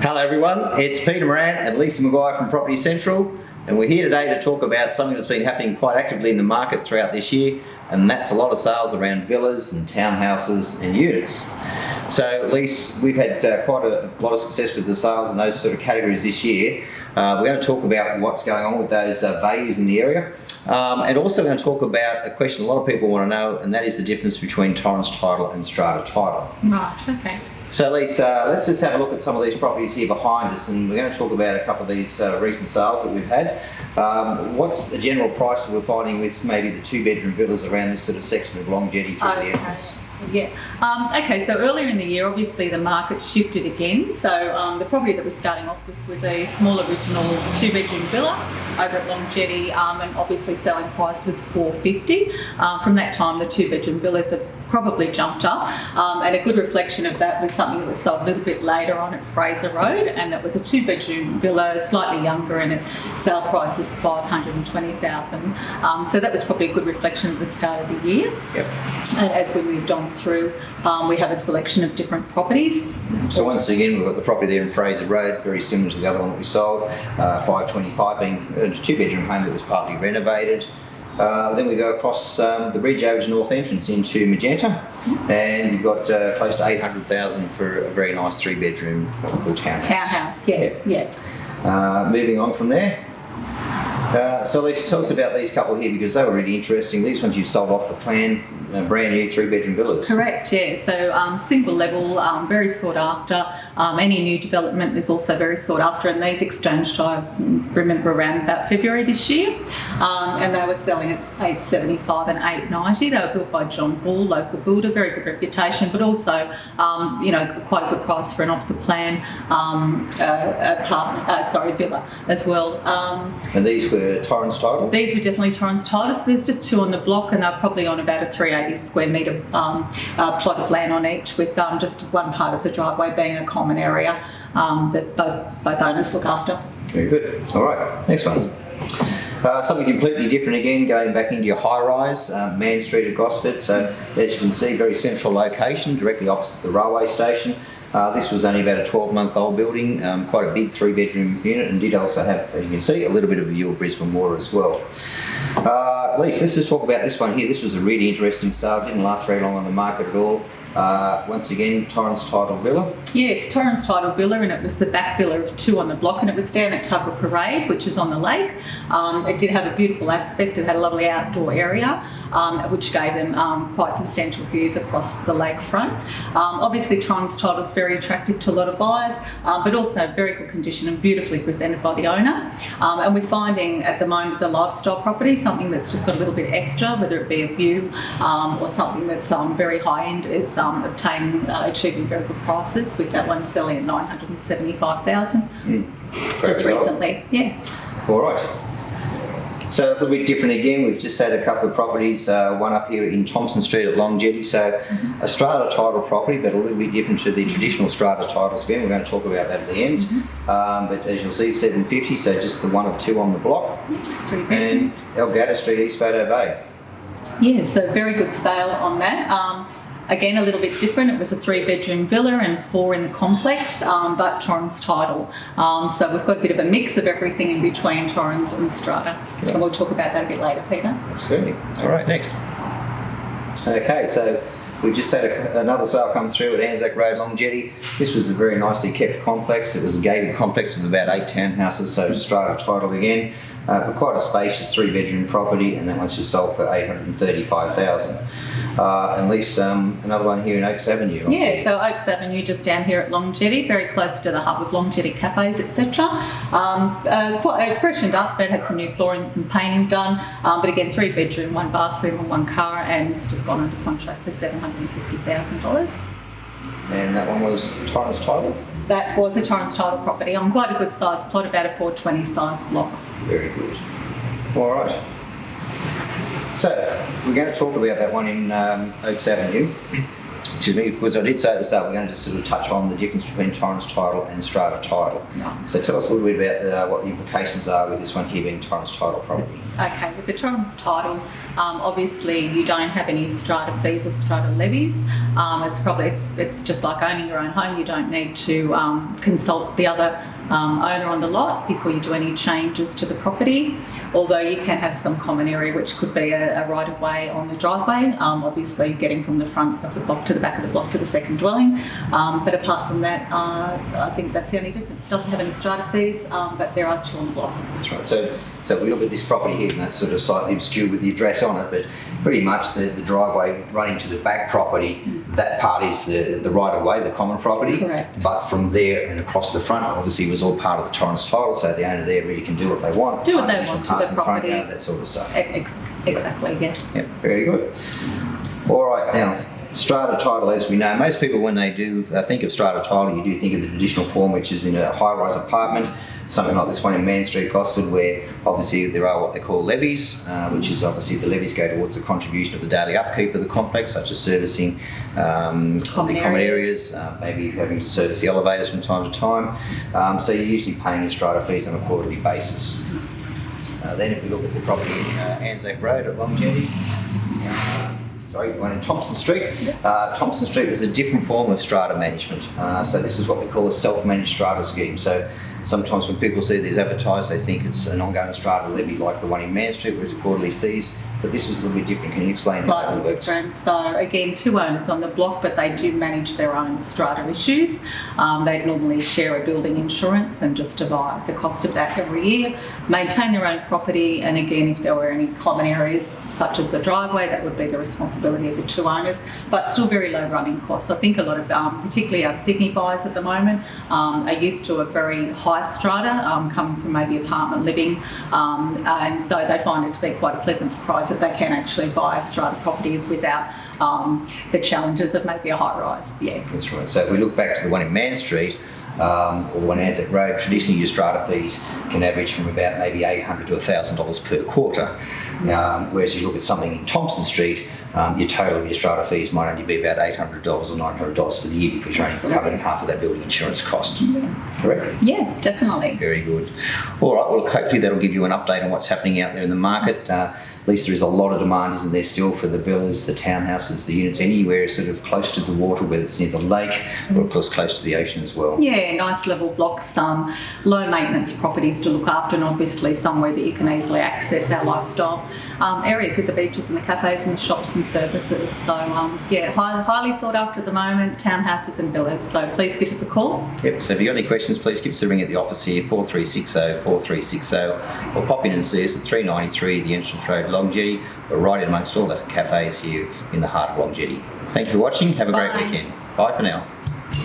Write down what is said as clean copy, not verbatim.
Hello everyone, it's Peter Moran and Lisa Maguire from Property Central, and we're here today to talk about something that's been happening quite actively in the market throughout this year, and that's a lot of sales around villas and townhouses and units. So Lisa, we've had quite a lot of success with the sales in those sort of categories this year. We're going to talk about what's going on with those values in the area, and also going to talk about a question a lot of people want to know, and that is the difference between Torrens title and strata title. Right, okay. So Lisa, let's just have a look at some of these properties here behind us, and we're going to talk about a couple of these recent sales that we've had. What's the general price that we're finding with maybe the two-bedroom villas around this sort of section of Long Jetty through the entrance? Yeah. Okay, so earlier in the year, obviously the market shifted again. So the property that we're starting off with was a small original two-bedroom villa over at Long Jetty, and obviously selling price was $450. From that time, the two-bedroom villas have probably jumped up, and a good reflection of that was something that was sold a little bit later on at Fraser Road, and that was a two-bedroom villa, slightly younger, and its sale price was $520,000. So that was probably a good reflection at the start of the year. Yep. And as we moved on through, we have a selection of different properties. So once again, we've got the property there in Fraser Road, very similar to the other one that we sold, 525 being a two-bedroom home that was partly renovated. Then we go across the bridge over to North Entrance into Magenta, and you've got close to $800,000 for a very nice three-bedroom townhouse. Townhouse, yeah. Moving on from there. So Lisa, tell us about these couple here, because they were really interesting. These ones you've sold off the plan, brand new three-bedroom villas. Correct, yeah. So single level, very sought after. Any new development is also very sought after, and these exchanged, I remember, around about February this year, and they were selling at $875 and $890. They were built by John Hall, local builder, very good reputation, but also quite a good price for an off-the-plan villa as well. And these were Torrens title? These were definitely Torrens title. So there's just two on the block, and they're probably on about a 380 square metre plot of land on each, with just one part of the driveway being a common area that both owners look after. Very good. All right, next one. Something completely different again, going back into your high-rise, Man Street at Gosford. So as you can see, very central location, directly opposite the railway station. This was only about a 12-month-old building, quite a big three-bedroom unit, and did also have, as you can see, a little bit of a view of Brisbane Water as well. Lisa, let's just talk about this one here. This was a really interesting sale, didn't last very long on the market at all. Once again, Torrens title villa. Yes, Torrens title villa, and it was the back villa of two on the block, and it was down at Tugger Parade, which is on the lake. It did have a beautiful aspect. It had a lovely outdoor area, which gave them quite substantial views across the lakefront. Obviously, Torrens title is very attractive to a lot of buyers, but also very good condition and beautifully presented by the owner. And we're finding at the moment the lifestyle property, something that's just got a little bit extra, whether it be a view or something that's very high end, is achieving very good prices, with that one selling at $975,000 just recently. Yeah. All right. So a little bit different again. We've just had a couple of properties, one up here in Thompson Street at Long Jetty. So a strata title property, but a little bit different to the traditional strata titles. Again, we're going to talk about that at the end. But as you'll see, $750, so just the one of two on the block. And Elgato Street, East Bato Bay. Yeah, so very good sale on that. Again, a little bit different. It was a three-bedroom villa and four in the complex, but Torrens title. So we've got a bit of a mix of everything in between Torrens and strata. Yeah. And we'll talk about that a bit later, Peter. Absolutely. All right, next. Okay, so we just had another sale come through at Anzac Road, Long Jetty. This was a very nicely kept complex. It was a gated complex of about 8 townhouses, so strata title again. But quite a spacious three-bedroom property, and that one's just sold for $835,000. And Lisa, another one here in Oaks Avenue. Yeah, so Oaks Avenue, just down here at Long Jetty, very close to the hub of Long Jetty cafes, etc. Quite freshened up. It had some new flooring and some painting done, but again, 3-bedroom, 1 bathroom and 1 car, and it's just gone under contract for $750,000. And that one was Torrens title? That was a Torrens title property on quite a good size plot, about a 420 size block. Very good. All right. So we're going to talk about that one in Oaks Avenue. Excuse me, because I did say at the start we're going to just sort of touch on the difference between Torrens title and strata title. Right. So tell us a little bit about what the implications are with this one here being Torrens title property. Okay, with the Torrens title, obviously you don't have any strata fees or strata levies. It's just like owning your own home. You don't need to consult the other owner on the lot before you do any changes to the property. Although you can have some common area, which could be a right of way on the driveway. Obviously, getting from the front of the block to the back of the block to the second dwelling. But apart from that, I think that's the only difference. It doesn't have any strata fees, but there are two on the block. That's right. So we look at this property here, and that's sort of slightly obscure with the address on it, but pretty much the driveway running to the back property, that part is the right of way, the common property. Correct. But from there and across the front, obviously, was all part of the Torrens title, so the owner there really can do what they want. Do what they want to the in the property. front yard, that sort of stuff. Exactly, yeah. Yeah, very good. All right, now, strata title, as we know, most people when they do think of strata title, you do think of the traditional form, which is in a high-rise apartment, something like this one in Man Street, Gosford, where obviously there are what they call levies, which is obviously the levies go towards the contribution of the daily upkeep of the complex, such as servicing the common areas, maybe having to service the elevators from time to time. So you're usually paying your strata fees on a quarterly basis. Then if we look at the property in Anzac Road at Long Jetty, the one in Thompson Street. Thompson Street was a different form of strata management. So this is what we call a self-managed strata scheme. So sometimes when people see these advertised, they think it's an ongoing strata levy like the one in Man Street where it's quarterly fees. But this was a little bit different. Can you explain how that Slightly works? different. So again, two owners on the block, but they do manage their own strata issues. They'd normally share a building insurance and just divide the cost of that every year, maintain their own property, and again, if there were any common areas such as the driveway, that would be the responsibility of the two owners, but still very low running costs. I think a lot of, particularly our Sydney buyers at the moment, are used to a very high strata, coming from maybe apartment living, and so they find it to be quite a pleasant surprise that they can actually buy a strata property without the challenges of maybe a high rise. Yeah, That's right. So if we look back to the one in Man Street, or the one in Anzac Road, traditionally your strata fees can average from about maybe $800 to $1,000 per quarter. Whereas you look at something in Thompson Street, your total of your strata fees might only be about $800 or $900 for the year because you're only covering half of that building insurance cost. Correct? yeah, definitely. Very good. All right, well, hopefully that'll give you an update on what's happening out there in the market. At least there is a lot of demand, isn't there, still for the villas, the townhouses, the units, anywhere sort of close to the water, whether it's near the lake or, of course, close to the ocean as well. Yeah, nice level blocks, low maintenance properties to look after, and obviously somewhere that you can easily access our lifestyle areas with the beaches and the cafes and the shops and services. So yeah, highly sought after at the moment, townhouses and villas. So please give us a call. Yep, so if you've got any questions, please give us a ring at the office here, 4360 4360, or pop in and see us at 393 the Entrance Road, Long Jetty. We're right in amongst all the cafes here in the heart of Long Jetty. Thank you for watching. Have a great Bye. weekend. Bye for now.